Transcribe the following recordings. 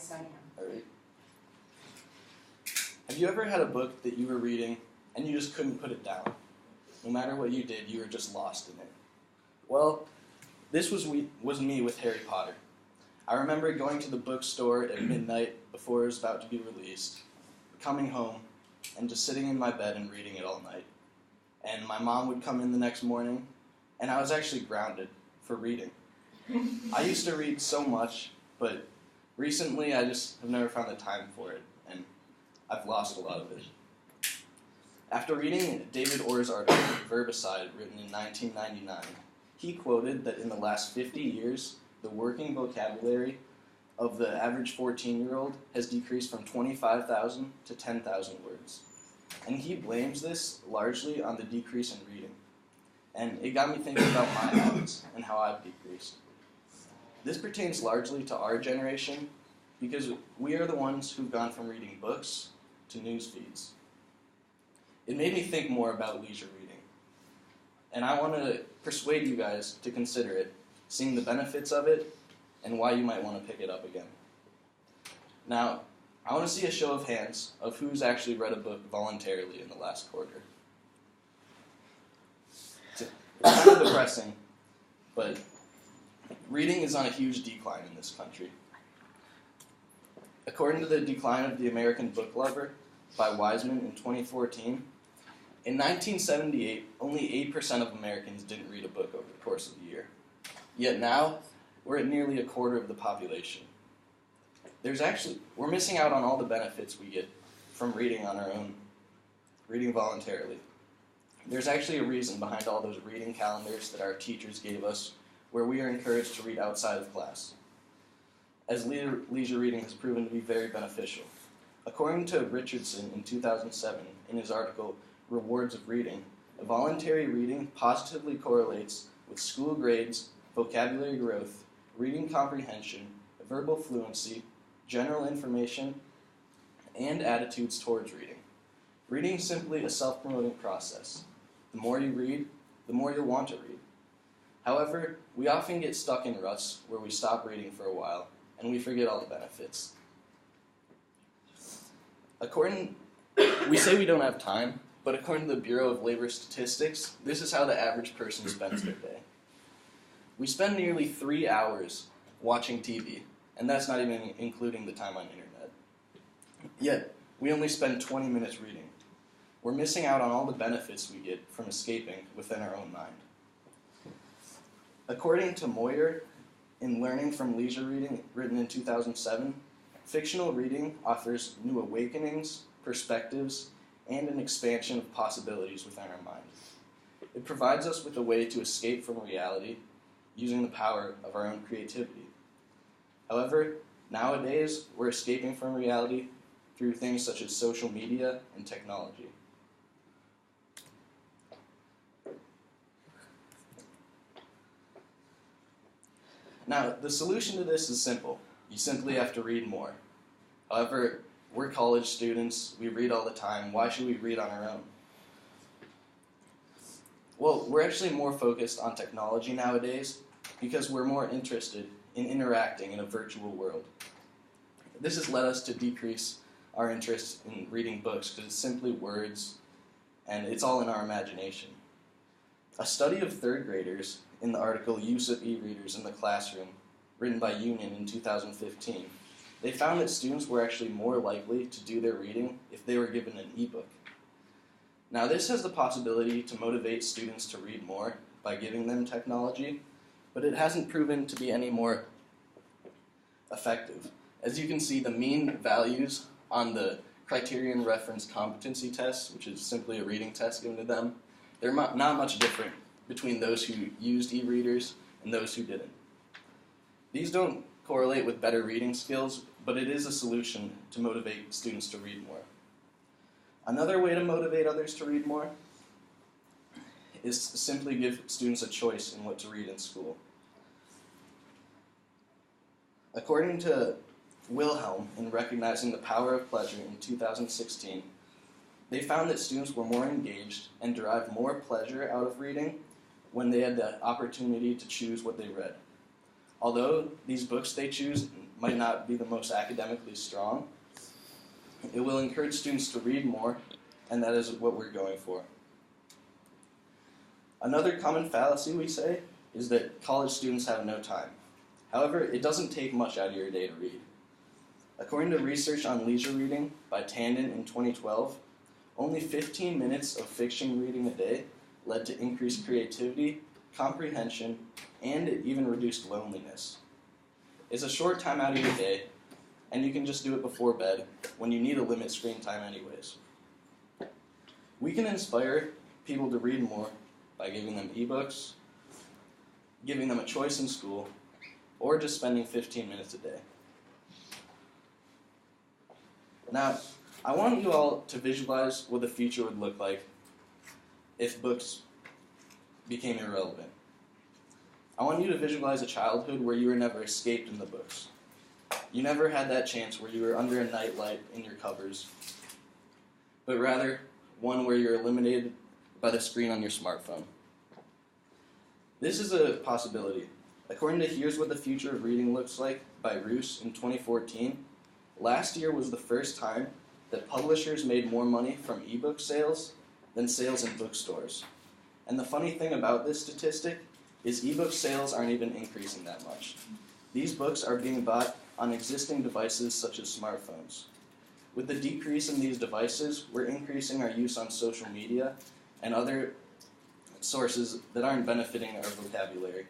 Yes, I am. All right. Have you ever had a book that you were reading and you just couldn't put it down? No matter what you did, you were just lost in it. Well, this was me with Harry Potter. I remember going to the bookstore at midnight before it was about to be released, coming home, and just sitting in my bed and reading it all night. And my mom would come in the next morning, and I was actually grounded for reading. I used to read so much, but recently I just have never found the time for it, and I've lost a lot of it. After reading David Orr's article, Verbicide, written in 1999, he quoted that in the last 50 years, the working vocabulary of the average 14-year-old has decreased from 25,000 to 10,000 words. And he blames this largely on the decrease in reading. And it got me thinking about my habits and how I've decreased. This pertains largely to our generation because we are the ones who've gone from reading books to news feeds. It made me think more about leisure reading. And I want to persuade you guys to consider it, seeing the benefits of it, and why you might want to pick it up again. Now, I want to see a show of hands of who's actually read a book voluntarily in the last quarter. It's kind of depressing, but reading is on a huge decline in this country. According to the Decline of the American Book Lover by Wiseman in 2014, in 1978, only 8% of Americans didn't read a book over the course of the year. Yet now, we're at nearly a quarter of the population. We're missing out on all the benefits we get from reading on our own, reading voluntarily. There's actually a reason behind all those reading calendars that our teachers gave us, where we are encouraged to read outside of class, as leisure reading has proven to be very beneficial. According to Richardson in 2007, in his article, Rewards of Reading, voluntary reading positively correlates with school grades, vocabulary growth, reading comprehension, verbal fluency, general information, and attitudes towards reading. Reading is simply a self-promoting process. The more you read, the more you'll want to read. However, we often get stuck in ruts where we stop reading for a while, and we forget all the benefits. We say we don't have time, but according to the Bureau of Labor Statistics, this is how the average person spends their day. We spend nearly 3 hours watching TV, and that's not even including the time on internet. Yet, we only spend 20 minutes reading. We're missing out on all the benefits we get from escaping within our own mind. According to Moyer, in Learning from Leisure Reading, written in 2007, fictional reading offers new awakenings, perspectives, and an expansion of possibilities within our mind. It provides us with a way to escape from reality using the power of our own creativity. However, nowadays, we're escaping from reality through things such as social media and technology. Now, the solution to this is simple. You simply have to read more. However, we're college students, we read all the time. Why should we read on our own? Well, we're actually more focused on technology nowadays because we're more interested in interacting in a virtual world. This has led us to decrease our interest in reading books because it's simply words and it's all in our imagination. A study of third graders in the article Use of E-Readers in the Classroom, written by Union in 2015, they found that students were actually more likely to do their reading if they were given an e-book. Now, this has the possibility to motivate students to read more by giving them technology, but it hasn't proven to be any more effective. As you can see, the mean values on the Criterion Reference Competency Test, which is simply a reading test given to them, they're not much different between those who used e-readers and those who didn't. These don't correlate with better reading skills, but it is a solution to motivate students to read more. Another way to motivate others to read more is to simply give students a choice in what to read in school. According to Wilhelm in Recognizing the Power of Pleasure in 2016, they found that students were more engaged and derived more pleasure out of reading when they had the opportunity to choose what they read. Although these books they choose might not be the most academically strong, it will encourage students to read more, and that is what we're going for. Another common fallacy we say is that college students have no time. However, it doesn't take much out of your day to read. According to research on leisure reading by Tandon in 2012, only 15 minutes of fiction reading a day led to increased creativity, comprehension, and it even reduced loneliness. It's a short time out of your day, and you can just do it before bed when you need to limit screen time anyways. We can inspire people to read more by giving them ebooks, giving them a choice in school, or just spending 15 minutes a day. Now, I want you all to visualize what the future would look like if books became irrelevant. I want you to visualize a childhood where you were never escaped in the books. You never had that chance where you were under a nightlight in your covers, but rather one where you're eliminated by the screen on your smartphone. This is a possibility. According to Here's What the Future of Reading Looks Like by Roos in 2014, last year was the first time that publishers made more money from ebook sales than sales in bookstores. And the funny thing about this statistic is ebook sales aren't even increasing that much. These books are being bought on existing devices such as smartphones. With the decrease in these devices, we're increasing our use on social media and other sources that aren't benefiting our vocabulary.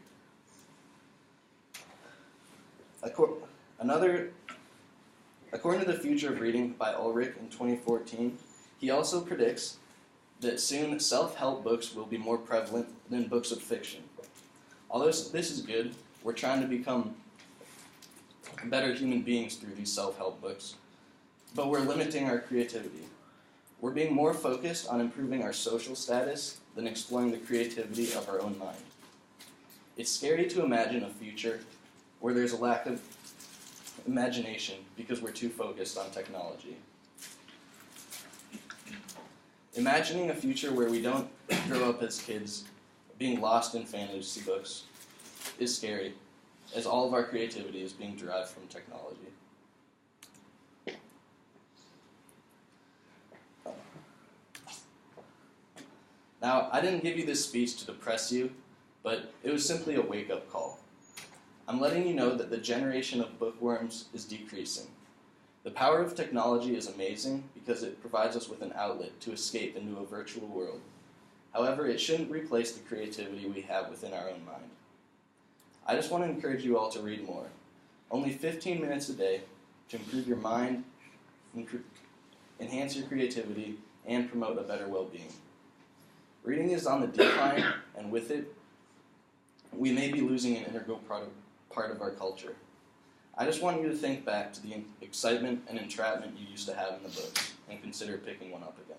According to The Future of Reading by Ulrich in 2014, he also predicts that soon self-help books will be more prevalent than books of fiction. Although this is good, we're trying to become better human beings through these self-help books, but we're limiting our creativity. We're being more focused on improving our social status than exploring the creativity of our own mind. It's scary to imagine a future where there's a lack of imagination because we're too focused on technology. Imagining a future where we don't grow up as kids being lost in fantasy books is scary, as all of our creativity is being derived from technology. Now, I didn't give you this speech to depress you, but it was simply a wake-up call. I'm letting you know that the generation of bookworms is decreasing. The power of technology is amazing because it provides us with an outlet to escape into a virtual world. However, it shouldn't replace the creativity we have within our own mind. I just want to encourage you all to read more. Only 15 minutes a day to improve your mind, enhance your creativity, and promote a better well-being. Reading is on the decline, and with it, we may be losing an integral part of our culture. I just want you to think back to the excitement and entrapment you used to have in the books and consider picking one up again.